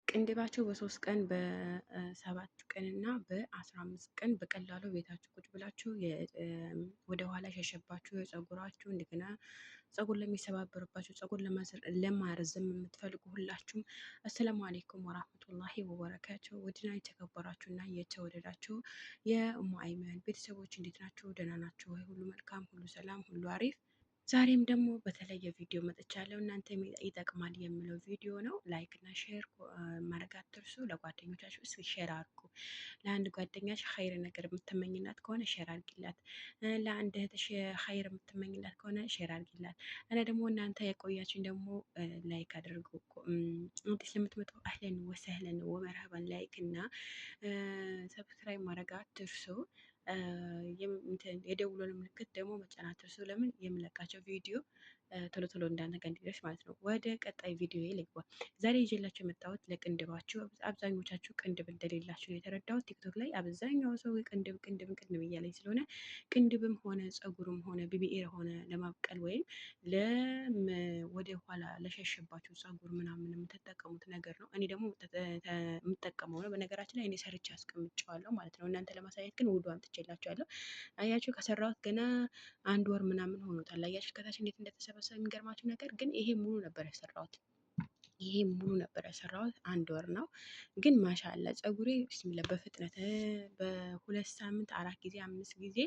ቅንድባቸው በ3 ቀን በ7 ቀን እና በ15 ቀን በቀላሉ ቤታችሁ ቁጭ ብላችሁ ወደ ኋላ የሸሸባችሁ የጸጉራችሁ እንደገና ጸጉር ለሚሰባበርባችሁ ጸጉር ለማረዘም የምትፈልጉ ሁላችሁም አሰላሙ አሌይኩም ወራህመቱላሂ ወበረካቱ። ውድና የተከበራችሁ እና የተወደዳችሁ የኡሙ አይመን ቤተሰቦች እንዴት ናቸው? ደህና ናቸው ወይ? ሁሉ መልካም፣ ሁሉ ሰላም፣ ሁሉ አሪፍ። ዛሬም ደግሞ በተለየ ቪዲዮ መጥቻለሁ። እናንተ ይጠቅማል የምለው ቪዲዮ ነው። ላይክ እና ሼር ማድረግ አትርሱ። ለጓደኞቻችሁ እስኪ ሼር አድርጉ። ለአንድ ጓደኛሽ ኸይር ነገር የምትመኝላት ከሆነ ሼር አድርጊላት። ለአንድ እህትሽ ኸይር የምትመኝላት ከሆነ ሼር አድርጊላት። እኔ ደግሞ እናንተ የቆያችን ደግሞ ላይክ አድርጉ። እንዴት ለምትመጡ አህለን ወሰህለን ወመርሀባን። ላይክ እና ሰብስክራይብ ማድረግ አትርሱ። የደውሉን ምልክት ደግሞ መጫን አትርሱ። ለምን የምለቃቸው ቪዲዮ ቶሎ ቶሎ እንዳነገ እንዲደርስ ማለት ነው። ወደ ቀጣይ ቪዲዮ ልግባ። ዛሬ ይዤላችሁ የመጣሁት ለቅንድባችሁ፣ አብዛኞቻችሁ ቅንድብ እንደሌላችሁ ነው የተረዳሁት። ቲክቶክ ላይ አብዛኛው ሰው ቅንድብ ቅንድብ ቅንድብ እያለኝ ስለሆነ ቅንድብም ሆነ ጸጉርም ሆነ ቢቢኤር ሆነ ለማብቀል ወይም ወደ ኋላ ለሸሸባችሁ ጸጉር ምናምን የምትጠቀሙት ነገር ነው። እኔ ደግሞ የምጠቀመው ነው። በነገራችን ላይ እኔ ሰርቼ አስቀምጨዋለሁ ማለት ነው። እናንተ ለማሳየት ግን ውዱ አምጥቼላችኋለሁ። አያችሁ ከሰራሁት ገና 1 ወር ምናምን ሆኖታል። አያችሁ ከታች እንዴት እንደተሰበሰበ። የሚገርማችሁ ነገር ግን ይሄ ሙሉ ነበር የሰራሁት። ይሄ ሙሉ ነበር የሰራሁት 1 ወር ነው። ግን ማሻአላ ጸጉሬ ቢስሚላ በፍጥነት በ2 ሳምንት 4 ጊዜ 5 ጊዜ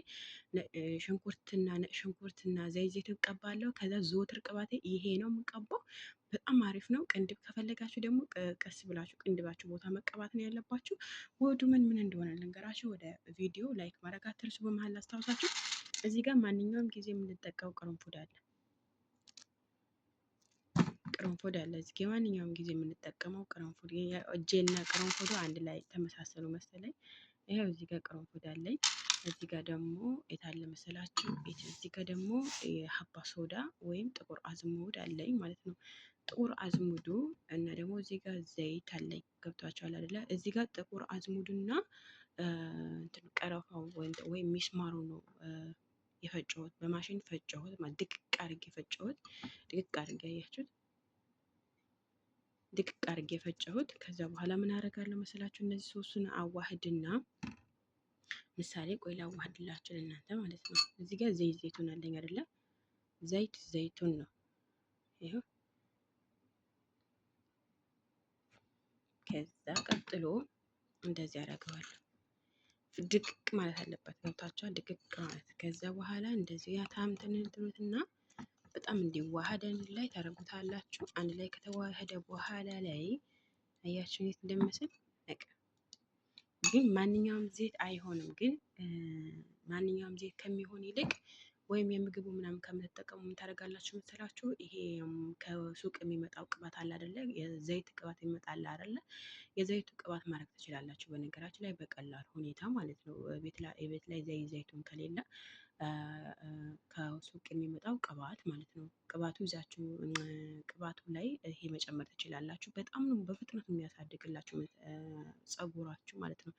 ሽንኩርትና ዘይት እቀባለሁ። ከዛ ዘወትር ቅባቴ ይሄ ነው የምቀባው። በጣም አሪፍ ነው። ቅንድብ ከፈለጋችሁ ደግሞ ቀስ ብላችሁ ቅንድባችሁ ቦታ መቀባት ነው ያለባችሁ። ወዱ ምን እንደሆነ ልንገራችሁ። ወደ ቪዲዮ ላይክ ማድረግ አትርሱ። በመሀል አስታውሳችሁ እዚህ ጋር ማንኛውም ጊዜ የምንጠቀመው ቅርንፉድ አለ። ቅርንፉድ አለ እዚህ ጋር ማንኛውም ጊዜ የምንጠቀመው ቅርንፉድ። እጄና ቅርንፉዱ አንድ ላይ ተመሳሰሉ መሰለኝ። ይሄው እዚህ ጋር ቅርንፉድ አለኝ። እዚህ ጋር ደግሞ የታለ መሰላችሁ? እዚህ ጋር ደግሞ የሀባ ሶዳ ወይም ጥቁር አዝሙድ አለኝ ማለት ነው። ጥቁር አዝሙዱ እና ደግሞ እዚህ ጋር ዘይት አለኝ። ገብቷችኋል አይደለ? እዚህ ጋር ጥቁር አዝሙዱና ቀረፋው ወይም ሚስማሩ ነው የፈጨሁት። በማሽን ፈጨሁት ማለት ድቅቅ አድርጌ ፈጨሁት። ድቅቅ አድርጌ አያችሁት? ድቅቅ አድርጌ የፈጨሁት። ከዛ በኋላ ምን አደርጋለሁ መሰላችሁ? እነዚህ ሶስቱን አዋህድና ምሳሌ ቆይ ላዋህድላችሁ እናንተ ማለት ነው። እዚህ ጋር ዘይቱን አለኝ አይደለ? ዘይቱን ነው ይሄው። ከዛ ቀጥሎ እንደዚህ አደርገዋለሁ። ድቅቅ ማለት አለበት። ገብታችኋል? ድቅቅ ማለት። ከዛ በኋላ እንደዚህ ያታምጥንትኑትና በጣም እንዲዋሃድ አንድ ላይ ታደርጉታላችሁ። አንድ ላይ ከተዋሃደ በኋላ ላይ አያችሁ እንዴት እንደሚመስል። ግን ማንኛውም ዘይት አይሆንም። ግን ማንኛውም ዘይት ከሚሆን ይልቅ ወይም የምግቡ ምናምን ከምትጠቀሙ የምታደርጋላችሁ መሰላችሁ? ይሄ ከሱቅ የሚመጣው ቅባት አለ አይደለ? የዘይት ቅባት ይመጣል አይደለ? የዘይቱ ቅባት ማድረግ ትችላላችሁ። በነገራችን ላይ በቀላል ሁኔታ ማለት ነው። ቤት ላይ ዘይቱን ከሌለ ከሱቅ የሚመጣው ቅባት ማለት ነው። ቅባቱ ይዛችሁ ቅባቱ ላይ ይሄ መጨመር ትችላላችሁ። በጣም ነው በፍጥነት የሚያሳድግላችሁ ጸጉራችሁ ማለት ነው።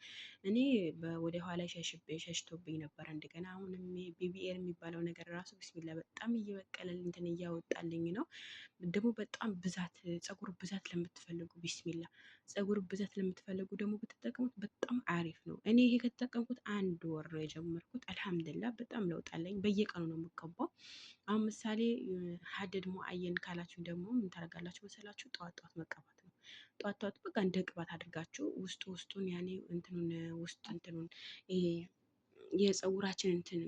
እኔ ወደ ኋላ ሸሽቶብኝ ነበር። እንደገና አሁንም ቢቢኤር የሚባለው ነገር ራሱ ቢስሚላ በጣም እየበቀለል እንትን እያወጣልኝ ነው። ደግሞ በጣም ብዛት ጸጉር ብዛት ለምትፈልጉ ቢስሚላ ጸጉር ብዛት ለምትፈልጉ ደግሞ ብትጠቀሙት በጣም አሪፍ ነው። እኔ ይሄ ከተጠቀምኩት 1 ወር ነው የጀመርኩት። አልሐምዱሊላህ በጣም ለውጥ አለኝ። በየቀኑ ነው የምቀባው። አሁን ምሳሌ ሀደድ ሙአየን ካላችሁ ደግሞ ምን ታደርጋላችሁ መሰላችሁ? ጠዋት ጠዋት መቀባት ነው። ጠዋት ጠዋት በቃ እንደ ቅባት አድርጋችሁ ውስጡን ያኔ እንትኑን ይሄ የጸጉራችን እንትን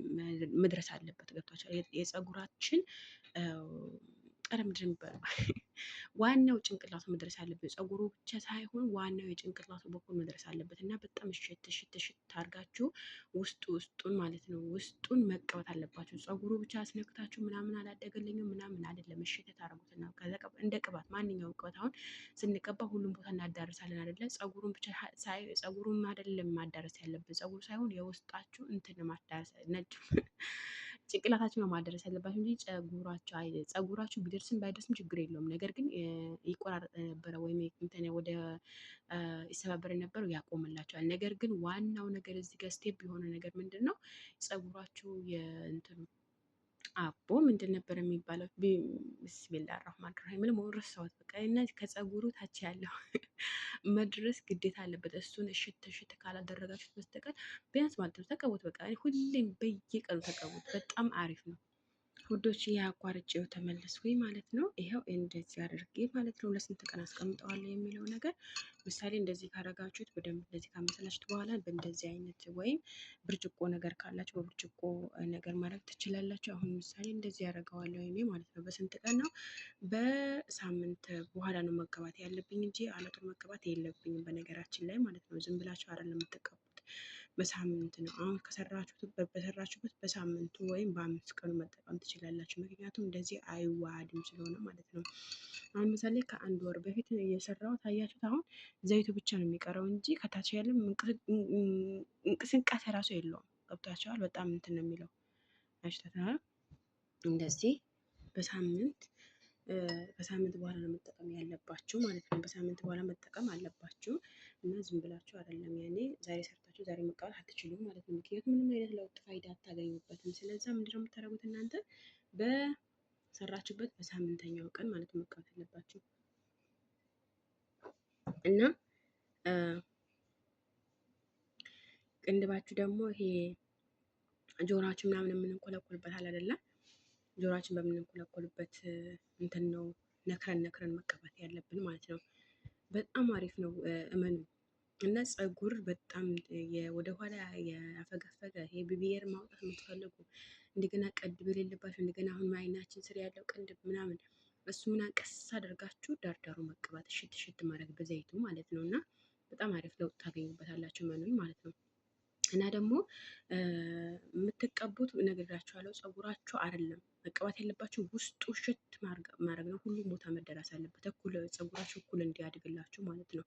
መድረስ አለበት። ገብቷችኋል? የጸጉራችን ምንድን ነው የሚባለው? ዋናው ጭንቅላቱ መድረስ አለበት። ጸጉሩ ብቻ ሳይሆን ዋናው የጭንቅላቱ በኩል መድረስ አለበት እና በጣም ሽት አድርጋችሁ ውስጡን ማለት ነው ውስጡን መቀባት አለባችሁ። ጸጉሩ ብቻ አስነክታችሁ ምናምን አላደገልኝም ምናምን አይደለም። እሽት ታደርጉትና እንደ ቅባት ማንኛውም ቅባት አሁን ስንቀባ ሁሉም ቦታ እናዳርሳለን አይደለ? ጸጉሩን ብቻ ጸጉሩን አይደለም ማዳረስ ያለብን። ጸጉሩ ሳይሆን የውስጣችሁ እንትን ማዳረስ ነጭ ጭንቅላታችሁ ነው ማዳረስ ያለባችሁ እንጂ ጸጉራችሁ ቢደርስም ባይደርስም ችግር የለውም። ነገር ግን ይቆራረጥ ነበረ ወይም እንትን ወደ ይሰባበር የነበረው ያቆምላቸዋል። ነገር ግን ዋናው ነገር እዚህ ጋር ስቴፕ የሆነ ነገር ምንድን ነው? ጸጉራችሁ የእንትኑ አቦ ምንድን ነበር የሚባለው? ብስሚላ ራህማን ራሂም ምንም ረሳሁት። በቃ እነዚህ ከፀጉሩ ታች ያለው መድረስ ግዴታ አለበት። እሱን እሽት እሽት ካላደረጋችሁት በስተቀር ቢያንስ ማለት ነው ተቀቡት። በቃ ሁሌም በየቀኑ ተቀቡት። በጣም አሪፍ ነው። ውዶች ይህ አቋርጬው ተመለስኩኝ ማለት ነው። ይኸው እንደዚህ አድርጌ ማለት ነው ለስንት ቀን አስቀምጠዋለሁ የሚለው ነገር ምሳሌ እንደዚህ ካረጋችሁት በደንብ እንደዚህ ካመሰላችሁት በኋላ በእንደዚህ አይነት ወይም ብርጭቆ ነገር ካላችሁ በብርጭቆ ነገር ማድረግ ትችላላችሁ። አሁን ምሳሌ እንደዚህ ያደርገዋለሁ እኔ ማለት ነው። በስንት ቀን ነው? በሳምንት በኋላ ነው መቀባት ያለብኝ እንጂ አለቱን መቀባት የለብኝም በነገራችን ላይ ማለት ነው። ዝም ብላችሁ አይደለም የምትቀቡት በሳምንት ነው። አሁን በሰራችሁበት በሳምንቱ ወይም በ5 ቀኑ መጠቀም ትችላላችሁ። ምክንያቱም እንደዚህ አይዋሃድም ስለሆነ ማለት ነው። አሁን ምሳሌ ከ1 ወር በፊት የሰራሁት አያችሁት። አሁን ዘይቱ ብቻ ነው የሚቀረው እንጂ ከታች ያለም እንቅስቃሴ ራሱ የለውም። ገብቷቸዋል። በጣም እንትን ነው የሚለው አይሽተታል። እንደዚህ በሳምንት በኋላ ነው መጠቀም ያለባችሁ ማለት ነው። በሳምንት በኋላ መጠቀም አለባችሁ እና ዝም ብላችሁ አይደለም ያኔ ዛሬ ሰርታችሁ ዛሬ መቀባት አትችሉም ማለት ነው። ምክንያቱም ምንም አይነት ለውጥ ፋይዳ አታገኙበትም። ስለዛ ምንድነው የምታደርጉት እናንተ በሰራችሁበት በሳምንተኛው ቀን ማለት ነው መቀባት አለባችሁ እና ቅንድባችሁ ደግሞ ይሄ ጆሮአችሁ ምናምን የምንኮለኮልበት አለ አይደለም ጆሮአችን በምንኮለኮልበት እንትን ነው ነክረን መቀባት ያለብን ማለት ነው። በጣም አሪፍ ነው እመኑ። እና ፀጉር በጣም ወደኋላ ያፈገፈገ ይሄ ብብየር ማውጣት የምትፈልጉ እንደገና ቅንድብ የሌለባችሁ እንደገና አሁን አይናችን ስር ያለው ቅንድብ ምናምን እሱ ምናምን ቀስ አድርጋችሁ ዳርዳሩ መቀባት እሽት እሽት ማድረግ በዘይቱ ማለት ነው። እና በጣም አሪፍ ለውጥ ታገኙበታላችሁ መኑን ማለት ነው። እና ደግሞ የምትቀቡት ነግራችኋለሁ። ፀጉራችሁ አይደለም መቀባት ያለባችሁ ውስጡ ሽት ማድረግ ነው። ሁሉም ቦታ መደረስ አለበት። እኩል ፀጉራችሁ እኩል እንዲያድግላችሁ ማለት ነው።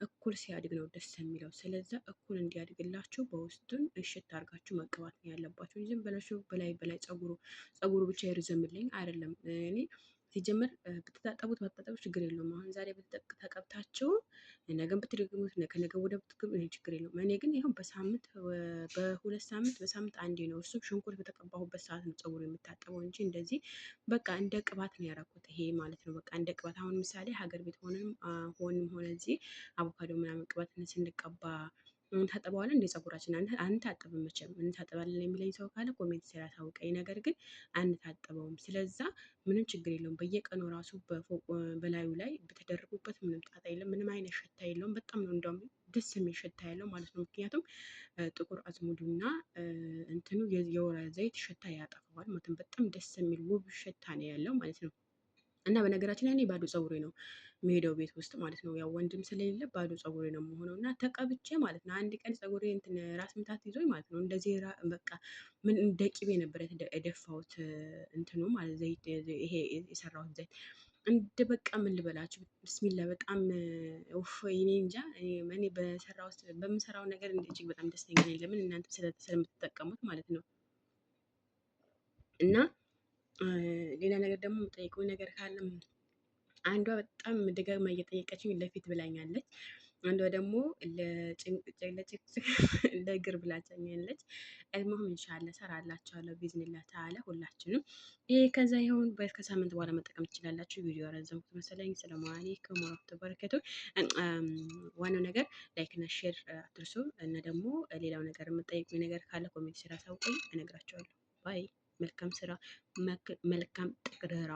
እኩል ሲያድግ ነው ደስ የሚለው። ስለዛ እኩል እንዲያድግላችሁ በውስጡን እሽት አድርጋችሁ መቀባት ነው ያለባችሁ። ዝም ብላችሁ በላይ ፀጉሩ ብቻ ይርዘምልኝ አይደለም። እኔ ሲጀመር ብትታጠቡት ባትታጠቡት ችግር የለውም። አሁን ዛሬ ተቀብታችሁ ነገም ብትደግሙት ከነገ ወደ ብትገቡ ችግር የለውም። እኔ ግን ይኸው በሳምንት አንዴ ነው። እሱም ሽንኩርት በተቀባሁበት ሰዓት ነው ፀጉር የምታጠበው እንጂ እንደዚህ በቃ እንደ ቅባት ነው ያደረኩት ይሄ ማለት ነው። በቃ እንደ ቅባት አሁን ምሳሌ ሀገር ቤት ሆነ እዚህ አቮካዶ ምናምን ቅባት ስንቀባ ታጠበዋለን እንደ ፀጉራችን አንታጠብም። መቼም እንታጠባለን የሚለኝ ሰው ካለ ኮሜንት ስር ያሳውቀኝ። ነገር ግን አንታጠበውም። ስለዛ ምንም ችግር የለውም። በየቀኑ ራሱ በላዩ ላይ በተደረጉበት ምንም ጣጣ የለም። ምንም አይነት ሽታ የለውም። በጣም ነው እንደውም ደስ የሚል ሽታ ያለው ማለት ነው። ምክንያቱም ጥቁር አዝሙዱና እንትኑ የወይራ ዘይት ሽታ ያጠፋዋል ማለት ነው። በጣም ደስ የሚል ውብ ሽታ ነው ያለው ማለት ነው። እና በነገራችን ላይ እኔ ባዶ ፀጉሬ ነው የምሄደው ቤት ውስጥ ማለት ነው። ያው ወንድም ስለሌለ ባዶ ፀጉሬ ነው የምሆነው እና ተቀብቼ ማለት ነው። አንድ ቀን ፀጉሬ እንትን ራስ ምታት ይዞኝ ማለት ነው። እንደዚህ በቃ ምን እንደ ቅቤ ነበር የደፋሁት እንትኑ ማለት ዘይት ይሄ የሰራሁት ዘይት እንደ በቃ ምን ልበላችሁ ብስሚላ በጣም ኡፍ እኔ እንጃ። እኔ በምሰራው ነገር እጅግ በጣም ደስተኛ ነኝ። ለምን እናንተ ስለምትጠቀሙት ማለት ነው። እና ሌላ ነገር ደግሞ የምጠይቀው ነገር ካለ አንዷ በጣም ደጋግማ እየጠየቀችኝ ለፊት ብላኛለች። አንዷ ደግሞ ለእግር ብላኛለች። እድሜም ኢንሻአላህ እሰራላችኋለሁ ቢዝኒላህ ተዓላ ሁላችንም ይሄ ከዛ ይሁን ከሳምንት በኋላ መጠቀም ትችላላችሁ። ቪዲዮ ያረዘምኩት መሰለኝ። ሰላም አለይኩም ወራህመቱላሂ ወበረካቱ። ዋናው ነገር ላይክ እና ሼር አትርሱ። እና ደግሞ ሌላው ነገር የምጠይቁኝ ነገር ካለ ኮሜንት ስራ አሳውቁኝ፣ እነግራችኋለሁ። ባይ። መልካም ስራ፣ መልካም ጥቅረራ